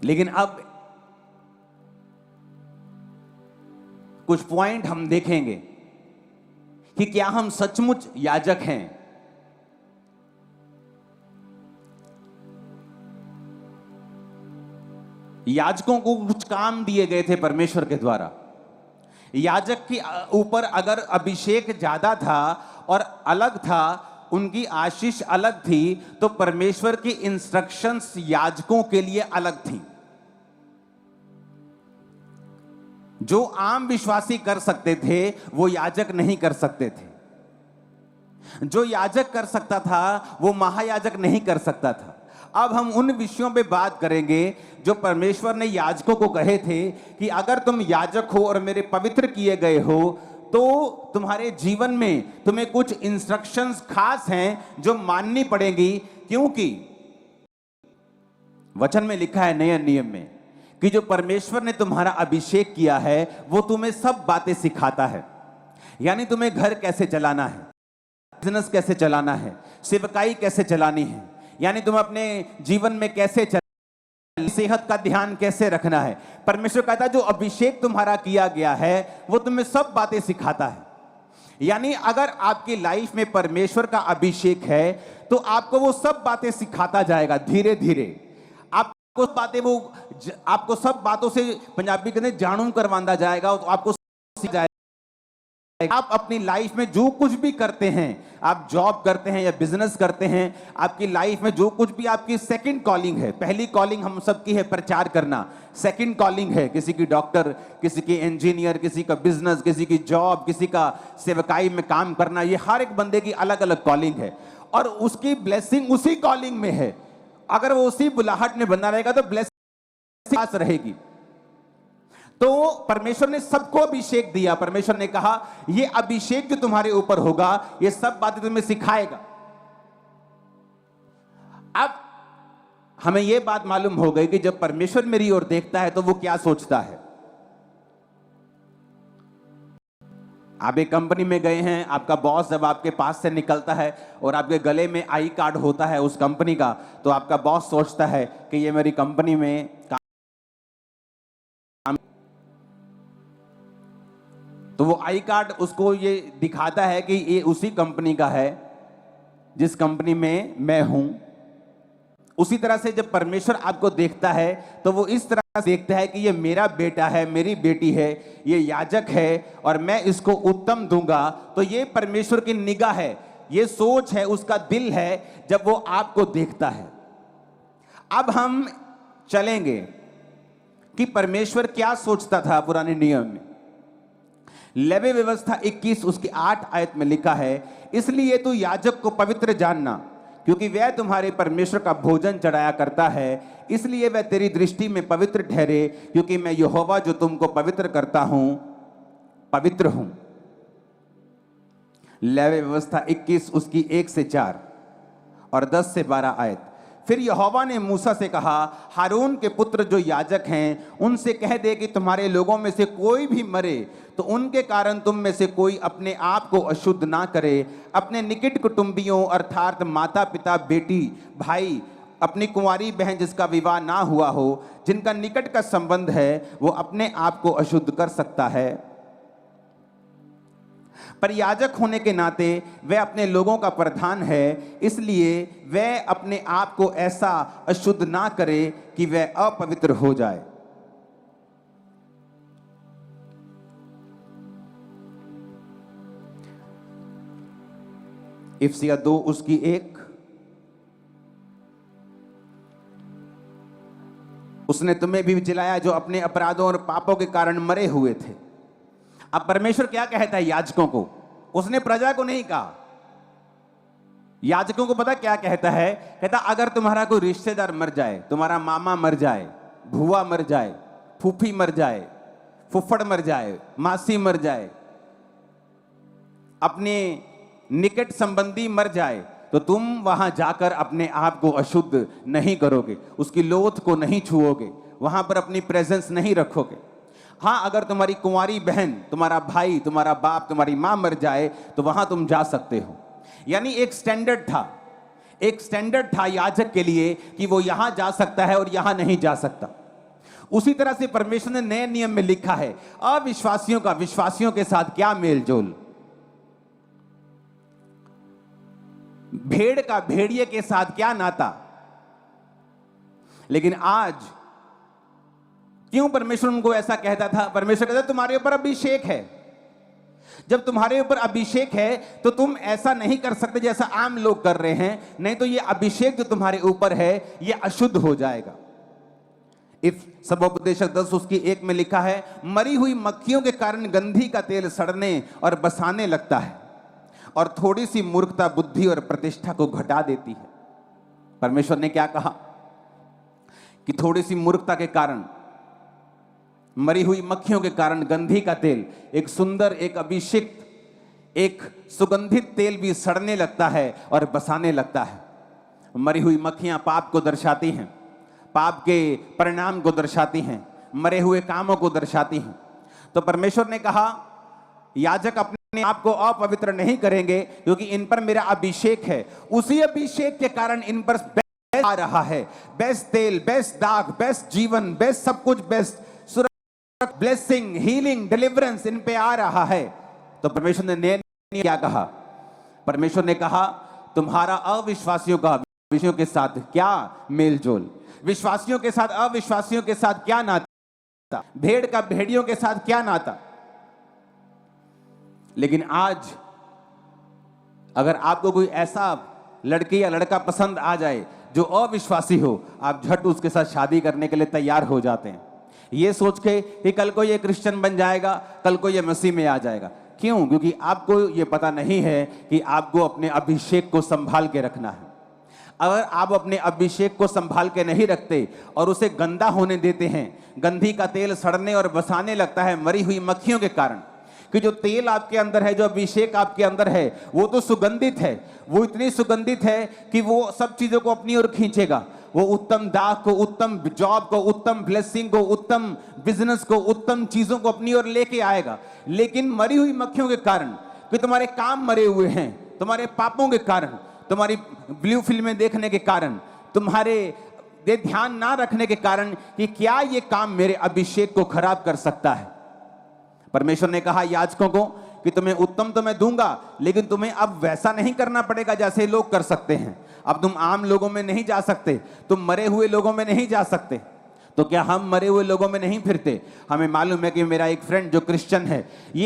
लेकिन अब कुछ पॉइंट हम देखेंगे कि क्या हम सचमुच याजक हैं। याजकों को कुछ काम दिए गए थे परमेश्वर के द्वारा। याजक के ऊपर अगर अभिषेक ज्यादा था और अलग था, उनकी आशीष अलग थी, तो परमेश्वर की इंस्ट्रक्शंस याजकों के लिए अलग थी। जो आम विश्वासी कर सकते थे वो याजक नहीं कर सकते थे। जो याजक कर सकता था वो महायाजक नहीं कर सकता था। अब हम उन विषयों पे बात करेंगे जो परमेश्वर ने याजकों को कहे थे कि अगर तुम याजक हो और मेरे पवित्र किए गए हो तो तुम्हारे जीवन में तुम्हें कुछ इंस्ट्रक्शंस खास हैं जो माननी पड़ेगी, क्योंकि वचन में लिखा है नए नियम में कि जो परमेश्वर ने तुम्हारा अभिषेक किया है वो तुम्हें सब बातें सिखाता है। यानी तुम्हें घर कैसे चलाना है, बिजनेस कैसे चलाना है, सेवकाई कैसे चलानी है, यानी तुम अपने जीवन में कैसे सेहत का ध्यान कैसे रखना है। परमेश्वर कहता है जो अभिषेक तुम्हारा किया गया है वो तुम्हें सब बातें सिखाता है। यानी अगर आपकी लाइफ में परमेश्वर का अभिषेक है तो आपको वो सब बातें सिखाता जाएगा धीरे धीरे। आपको बातें वो आपको सब बातों से पंजाबी कहते जानू करवांदा जाएगा, तो आपको सीख जाएगा। आप अपनी लाइफ में जो कुछ भी करते हैं, आप जॉब करते हैं या बिजनेस करते हैं, आपकी लाइफ में जो कुछ भी आपकी सेकंड कॉलिंग है, पहली कॉलिंग हम सबकी है प्रचार करना, सेकंड कॉलिंग है किसी की डॉक्टर, किसी की इंजीनियर, किसी का बिजनेस, किसी की जॉब, किसी का सेवकाई में काम करना। ये हर एक बंदे की अलग अलग कॉलिंग है और उसकी ब्लेसिंग उसी कॉलिंग में है। अगर वो उसी बुलाहट में बना रहेगा तो ब्लेसिंग रहेगी। तो परमेश्वर ने सबको अभिषेक दिया। परमेश्वर ने कहा ये अभिषेक जो तुम्हारे ऊपर होगा ये सब बातें तुम्हें सिखाएगा। अब हमें यह बात मालूम हो गई कि जब परमेश्वर मेरी ओर देखता है तो वो क्या सोचता है। आप एक कंपनी में गए हैं, आपका बॉस जब आपके पास से निकलता है और आपके गले में आई कार्ड होता है उस कंपनी का, तो आपका बॉस सोचता है कि ये मेरी कंपनी में तो वो आई कार्ड उसको ये दिखाता है कि ये उसी कंपनी का है जिस कंपनी में मैं हूं। उसी तरह से जब परमेश्वर आपको देखता है तो वो इस तरह से देखता है कि ये मेरा बेटा है, मेरी बेटी है, ये याजक है और मैं इसको उत्तम दूंगा। तो ये परमेश्वर की निगाह है, ये सोच है, उसका दिल है जब वो आपको देखता है। अब हम चलेंगे कि परमेश्वर क्या सोचता था पुराने नियम में। लेवी व्यवस्था 21 उसकी 8 आयत में लिखा है, इसलिए तू याजक को पवित्र जानना क्योंकि वह तुम्हारे परमेश्वर का भोजन चढ़ाया करता है, इसलिए वह तेरी दृष्टि में पवित्र ठहरे, क्योंकि मैं यहोवा जो तुमको पवित्र करता हूं पवित्र हूं। लेवी व्यवस्था 21 उसकी 1 से 4 और 10 से 12 आयत। फिर यहोवा ने मूसा से कहा, हारून के पुत्र जो याजक हैं उनसे कह दे कि तुम्हारे लोगों में से कोई भी मरे तो उनके कारण तुम में से कोई अपने आप को अशुद्ध ना करे। अपने निकट कुटुंबियों अर्थात माता पिता, बेटी, भाई, अपनी कुंवारी बहन जिसका विवाह ना हुआ हो, जिनका निकट का संबंध है, वो अपने आप को अशुद्ध कर सकता है। पर याजक होने के नाते वह अपने लोगों का प्रधान है, इसलिए वह अपने आप को ऐसा अशुद्ध ना करे कि वह अपवित्र हो जाए। इफसिया 2 उसकी 1। उसने तुम्हें भी जिलाया जो अपने अपराधों और पापों के कारण मरे हुए थे। अब परमेश्वर क्या कहता है याजकों को, उसने प्रजा को नहीं कहा। याजकों को पता क्या कहता है, कहता अगर तुम्हारा कोई रिश्तेदार मर जाए, तुम्हारा मामा मर जाए, भुआ मर जाए, फूफी मर जाए, फुफ्फड़ मर जाए, मासी मर जाए, अपने निकट संबंधी मर जाए, तो तुम वहां जाकर अपने आप को अशुद्ध नहीं करोगे, उसकी लोथ को नहीं छुओगे, वहां पर अपनी प्रेजेंस नहीं रखोगे। हाँ, अगर तुम्हारी कुंवारी बहन, तुम्हारा भाई, तुम्हारा बाप, तुम्हारी मां मर जाए तो वहां तुम जा सकते हो। यानी एक स्टैंडर्ड था याजक के लिए कि वो यहां जा सकता है और यहां नहीं जा सकता। उसी तरह से परमेश्वर ने नए नियम में लिखा है अविश्वासियों का विश्वासियों के साथ क्या मेलजोल, भेड़ का भेड़िए के साथ क्या नाता। लेकिन आज क्यों परमेश्वर उनको ऐसा कहता था? परमेश्वर कहता तुम्हारे ऊपर अभिषेक है। जब तुम्हारे ऊपर अभिषेक है तो तुम ऐसा नहीं कर सकते जैसा आम लोग कर रहे हैं, नहीं तो ये अभिषेक जो तुम्हारे ऊपर है ये अशुद्ध हो जाएगा। इस सबोपदेशक 10 उसकी 1 में लिखा है मरी हुई मक्खियों के कारण गंधी का तेल सड़ने और बसाने लगता है और थोड़ी सी मूर्खता बुद्धि और प्रतिष्ठा को घटा देती है। परमेश्वर ने क्या कहा कि थोड़ी सी मूर्खता के कारण, मरी हुई मक्खियों के कारण गंधी का तेल, एक सुंदर, एक अभिषिक्त, एक सुगंधित तेल भी सड़ने लगता है और बसाने लगता है। मरी हुई मक्खियां पाप को दर्शाती हैं, पाप के परिणाम को दर्शाती हैं, मरे हुए कामों को दर्शाती हैं। तो परमेश्वर ने कहा याजक अपने आप को अपवित्र नहीं करेंगे क्योंकि इन पर मेरा अभिषेक है। उसी अभिषेक के कारण इन पर बेस्ट आ रहा है, बेस्ट तेल, बेस्ट दाग, बेस्ट जीवन, बेस्ट सब कुछ, बेस्ट ब्लेसिंग, हीलिंग, डिलीवरेंस इन पे आ रहा है। तो परमेश्वर ने क्या कहा? परमेश्वर ने कहा तुम्हारा अविश्वासियों का विषयों के साथ क्या मेलजोल, विश्वासियों के साथ अविश्वासियों के साथ क्या नाता, भेड़ का भेड़ियों के साथ क्या नाता। लेकिन आज अगर आपको कोई ऐसा लड़की या लड़का पसंद आ जाए जो अविश्वासी हो, आप झट उसके साथ शादी करने के लिए तैयार हो जाते हैं, ये सोच के कि कल को ये क्रिश्चियन बन जाएगा, कल को ये मसीह में आ जाएगा। क्यों? क्योंकि आपको ये पता नहीं है कि आपको अपने अभिषेक को संभाल के रखना है। अगर आप अपने अभिषेक को संभाल के नहीं रखते और उसे गंदा होने देते हैं, गंधी का तेल सड़ने और बसाने लगता है मरी हुई मक्खियों के कारण। कि जो तेल आपके अंदर है, जो अभिषेक आपके अंदर है, वो तो सुगंधित है, वो इतनी सुगंधित है कि वो सब चीजों को अपनी ओर खींचेगा। वो उत्तम दाग को, उत्तम जॉब को, उत्तम ब्लेसिंग को, उत्तम बिजनेस को, उत्तम चीजों को अपनी ओर लेके आएगा। लेकिन मरी हुई मक्खियों के कारण, कि तुम्हारे काम मरे हुए हैं, तुम्हारे पापों के कारण, तुम्हारी ब्लू फिल्में देखने के कारण, तुम्हारे ध्यान ना रखने के कारण कि क्या ये काम मेरे अभिषेक को खराब कर सकता है। परमेश्वर ने कहा याजकों को कि तुम्हें उत्तम तो मैं दूंगा, लेकिन तुम्हें अब वैसा नहीं करना पड़ेगा जैसे लोग कर सकते हैं। अब तुम आम लोगों में नहीं जा सकते, तुम मरे हुए लोगों में नहीं जा सकते। तो क्या हम मरे हुए लोगों में नहीं फिरते? हमें मालूम है कि मेरा एक फ्रेंड जो क्रिश्चियन है, ये